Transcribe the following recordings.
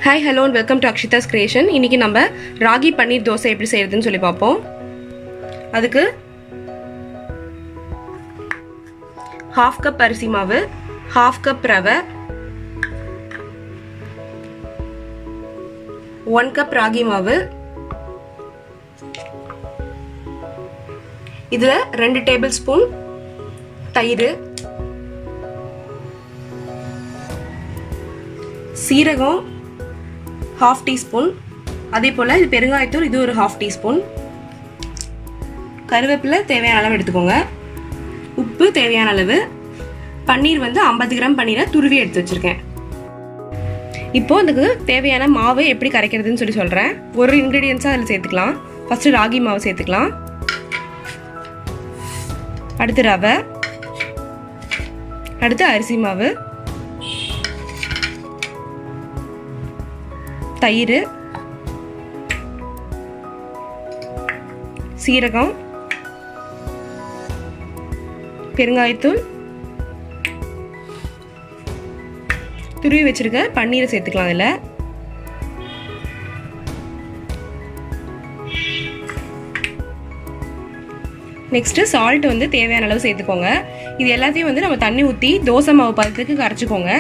Hi, hello and welcome to Akshita's Creation. இன்னைக்கு நம்ம ராகி பன்னீர் தோசை எப்படி செய்யறதுன்னு சொல்லி பார்ப்போம். அதுக்கு 1/2 கப் அரிசி மாவு, 1/2 கப் ரவை, 1 கப் ராகி மாவு, இதுல 2 டேபிள் ஸ்பூன் தயிர், சீரகம் 1/2 டீஸ்பூன், அதே போல் இது பெருங்காயத்தூள், இது ஒரு 1/2 டீஸ்பூன், கருவேப்பிலை தேவையான அளவு எடுத்துக்கோங்க, உப்பு தேவையான அளவு, பன்னீர் வந்து 50 கிராம் பன்னீரை துருவி எடுத்து வச்சுருக்கேன். இப்போ அதுக்கு தேவையான மாவு எப்படி கரைக்கிறதுன்னு சொல்லி சொல்கிறேன். ஒரு இன்க்ரீடியன்ஸாக அதில் சேர்த்துக்கலாம். ஃபஸ்ட்டு ராகி மாவு சேர்த்துக்கலாம், அடுத்து ரவை, அடுத்து அரிசி மாவு, தயிர், சீரகம், பெருங்காயத்தூள், துருவி வச்சிருக்க பன்னீரை சேர்த்துக்கலாம். அதில் நெக்ஸ்ட்டு சால்ட் வந்து தேவையான அளவு சேர்த்துக்கோங்க. இது எல்லாத்தையும் வந்து நம்ம தண்ணி ஊற்றி தோசை மாவு பதத்துக்கு கரைச்சிக்கோங்க.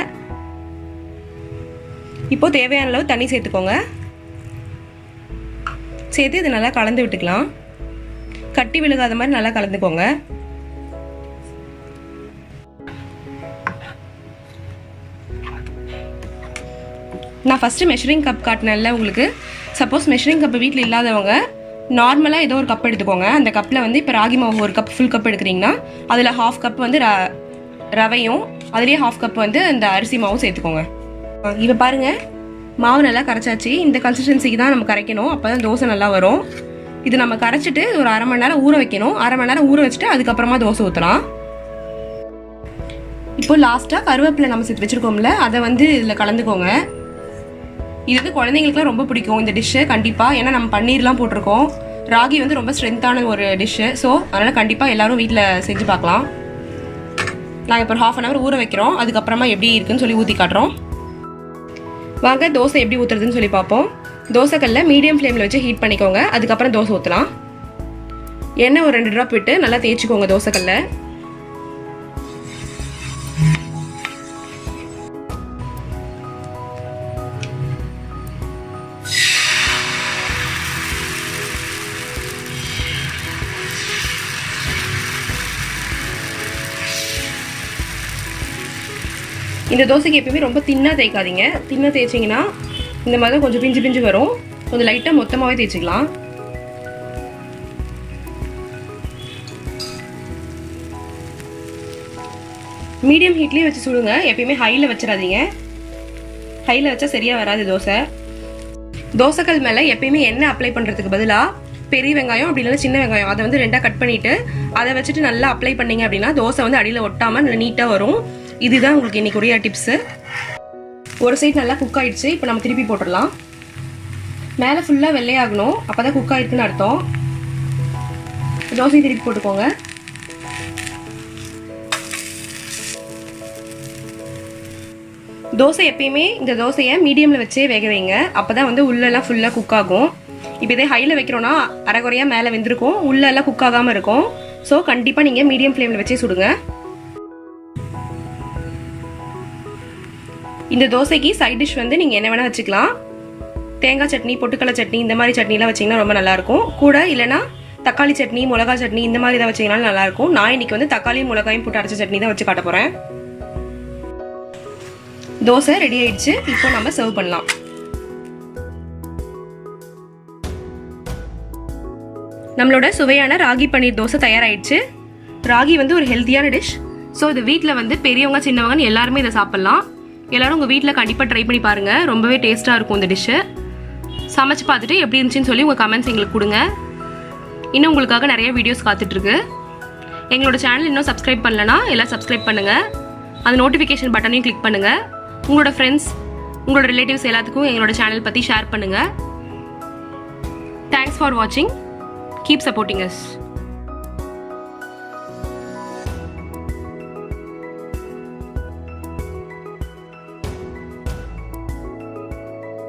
இப்போ தேவையான அளவு தண்ணி சேர்த்துக்கோங்க. சேர்த்து இது நல்லா கலந்து விட்டுக்கலாம். கட்டி விழுகாத மாதிரி நல்லா கலந்துக்கோங்க. நான் ஃபஸ்ட்டு மெஷரிங் கப் காட்டினேன்ல உங்களுக்கு. சப்போஸ் மெஷரிங் கப் வீட்டில் இல்லாதவங்க நார்மலாக ஏதோ ஒரு கப் எடுத்துக்கோங்க. அந்த கப்பில் வந்து இப்போ ராகி மாவு ஒரு கப் ஃபுல் கப் எடுக்கிறீங்கன்னா அதில் 1/2 கப் வந்து ரவையும் அதுலேயே 1/2 கப் வந்து அந்த அரிசி மாவும் சேர்த்துக்கோங்க. இப்போ பாருங்கள், மாவு நல்லா கரைச்சாச்சு. இந்த கன்சிஸ்டன்சிக்கு தான் நம்ம கரைக்கணும், அப்போ தான் தோசை நல்லா வரும். இது நம்ம கரைச்சிட்டு ஒரு 1/2 மணி நேரம் ஊற வைக்கணும். 1/2 மணி நேரம் ஊற வச்சுட்டு அதுக்கப்புறமா தோசை ஊற்றலாம். இப்போ லாஸ்ட்டாக கருவேப்பிலை நம்ம சேர்த்து வச்சுருக்கோம்ல, அதை வந்து இதில் கலந்துக்கோங்க. இது வந்து குழந்தைங்களுக்குலாம் ரொம்ப பிடிக்கும் இந்த டிஷ்ஷு கண்டிப்பாக. ஏன்னா நம்ம பன்னீர்லாம் போட்டிருக்கோம். ராகி வந்து ரொம்ப ஸ்ட்ரென்த்தான ஒரு டிஷ்ஷு. ஸோ அதனால் கண்டிப்பாக எல்லோரும் வீட்டில் செஞ்சு பார்க்கலாம். நாங்கள் இப்போ 1/2 hour ஊற வைக்கிறோம். அதுக்கப்புறமா எப்படி இருக்குன்னு சொல்லி ஊற்றி காட்டுறோம். வாங்க தோசை எப்படி ஊற்றுறதுன்னு சொல்லி பார்ப்போம். தோசைக்கல்ல மீடியம் ஃப்ளேமில் வச்சு ஹீட் பண்ணிக்கோங்க. அதுக்கப்புறம் தோசை ஊற்றலாம். எண்ணெய் ஒரு 2 ட்ராப் விட்டு நல்லா தேய்ச்சிக்கோங்க தோசைக்கல்ல. இந்த தோசைக்கு எப்பயுமே ரொம்ப தின்னாக தேய்க்காதீங்க. தின்னாக தேய்ச்சிங்கன்னா இந்த மாதிரி தான் கொஞ்சம் பிஞ்சு பிஞ்சு வரும். கொஞ்சம் லைட்டாக மொத்தமாகவே தேய்ச்சிக்கலாம். மீடியம் ஹீட்லேயே வச்சு சுடுங்க. எப்பயுமே ஹையில் வச்சிடாதீங்க. ஹையில் வச்சா சரியாக வராது தோசை. தோசைக்கல் மேலே எப்பயுமே எண்ணெய் அப்ளை பண்ணுறதுக்கு பதிலாக பெரிய வெங்காயம் அப்படி இல்லைன்னா சின்ன வெங்காயம் அதை வந்து 2ஆக கட் பண்ணிவிட்டு அதை வச்சுட்டு நல்லா அப்ளை பண்ணிங்க அப்படின்னா தோசை வந்து அடியில் ஒட்டாமல் நல்லா நீட்டாக வரும். இதுதான் உங்களுக்கு இன்னைக்கு உரிய டிப்ஸு. ஒரு சைடு நல்லா குக் ஆயிடுச்சு. இப்போ நம்ம திருப்பி போட்டுடலாம். மேலே ஃபுல்லாக வெள்ளையாகணும், அப்போ தான் குக் ஆகிருக்குன்னு அர்த்தம். தோசையை திருப்பி போட்டுக்கோங்க. தோசை எப்பயுமே இந்த தோசையை மீடியமில் வச்சே வேக வைங்க. அப்போ தான் வந்து உள்ளெல்லாம் ஃபுல்லாக குக் ஆகும். இப்போ இதே ஹையில் வைக்கிறோன்னா அரைக்குறையாக மேலே வெந்திருக்கும், உள்ளெல்லாம் குக் ஆகாமல் இருக்கும். ஸோ கண்டிப்பாக நீங்கள் மீடியம் ஃப்ளேமில் வச்சே சுடுங்க. இந்த தோசைக்கு சைட் டிஷ் வந்து நீங்கள் என்ன வேணால் வச்சுக்கலாம். தேங்காய் சட்னி, பொட்டுக்கடலை சட்னி, இந்த மாதிரி சட்னிலாம் வச்சிங்கன்னா ரொம்ப நல்லாயிருக்கும். கூட இல்லைனா தக்காளி சட்னி, மிளகா சட்னி இந்த மாதிரி தான் வச்சிங்கனாலும் நல்லாயிருக்கும். நான் இன்னைக்கு வந்து தக்காளியும் மிளகாயும் போட்டு அரைச்ச சட்னி தான் வச்சு காட்ட போகிறேன். தோசை ரெடி ஆயிடுச்சு. இப்போ நம்ம சர்வ் பண்ணலாம். நம்மளோட சுவையான ராகி பன்னீர் தோசை தயாராகிடுச்சு. ராகி வந்து ஒரு ஹெல்த்தியான டிஷ். ஸோ இது வீட்டில் வந்து பெரியவங்க சின்னவங்கன்னு எல்லாருமே இதை சாப்பிட்லாம். எல்லோரும் உங்கள் வீட்டில் கண்டிப்பாக ட்ரை பண்ணி பாருங்கள். ரொம்பவே டேஸ்ட்டாக இருக்கும் இந்த டிஷ்ஷு. சமைச்சு பார்த்துட்டு எப்படி இருந்துச்சுன்னு சொல்லி உங்கள் கமெண்ட்ஸ் எங்களுக்கு கொடுங்க. இன்னும் உங்களுக்காக நிறைய வீடியோஸ் காத்துட்ருக்கு. எங்களோட சேனல் இன்னும் சப்ஸ்கிரைப் பண்ணலன்னா எல்லாம் சப்ஸ்கிரைப் பண்ணுங்கள். அந்த நோட்டிஃபிகேஷன் பட்டனையும் கிளிக் பண்ணுங்கள். உங்களோட ஃப்ரெண்ட்ஸ், உங்களோட ரிலேட்டிவ்ஸ் எல்லாத்துக்கும் எங்களோட சேனல் பற்றி ஷேர் பண்ணுங்கள். தேங்க்ஸ் ஃபார் வாட்சிங். Keep supporting us.